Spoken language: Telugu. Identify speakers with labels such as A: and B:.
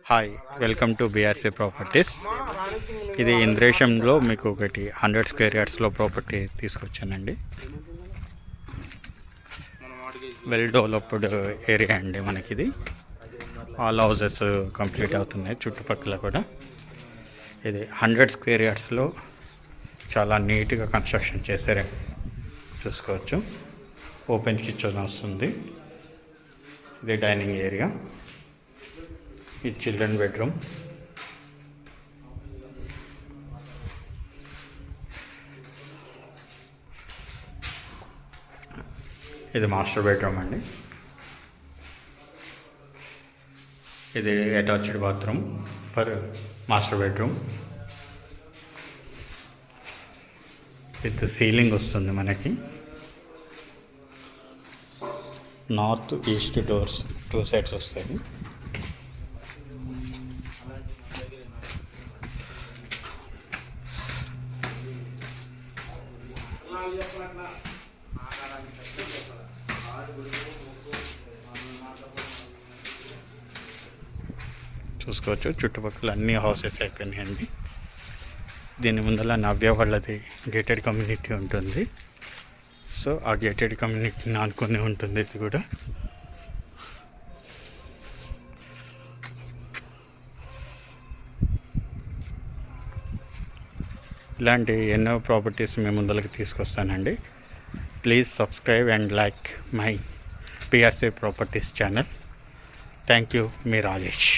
A: Hi, welcome to BRC properties. ఇది ఇంద్రేశంలో మీకు ఒకటి 100 స్క్వేర్ యార్డ్స్లో ప్రాపర్టీ తీసుకొచ్చానండి. వెల్ డెవలప్డ్ ఏరియా అండి మనకిది. ఆల్ హౌసెస్ కంప్లీట్ అవుతున్నాయి చుట్టుపక్కల కూడా. ఇది 100 స్క్వేర్ యార్డ్స్లో చాలా నీట్గా కన్స్ట్రక్షన్ చేశారండి. చూసుకోవచ్చు. ఓపెన్ కిచెన్ వస్తుంది. ఇది డైనింగ్ ఏరియా. ఈ చిల్డ్రన్ బెడ్రూమ్. ఇది మాస్టర్ బెడ్రూమ్ అండి. ఇది attached bathroom for master bedroom. With ceiling వస్తుంది మనకి. నార్త్ ఈస్ట్ డోర్స్ 2 సైడ్స్ వస్తాయి. చూసుకోవచ్చు. చుట్టుపక్కల అన్ని హౌసెస్ అయిపోయినాయండి. దీని ముందర నవ్య వాళ్ళది గేటెడ్ కమ్యూనిటీ ఉంటుంది. సో ఆ గేటెడ్ కమ్యూనిటీని ఆనుకొని ఉంటుంది ఇది కూడా. ఇలాంటి ఎన్నో ప్రాపర్టీస్ మేము ముందరికి తీసుకొస్తానండి. Please subscribe and like my PRC properties channel. Thank you. మీ రాజేష్.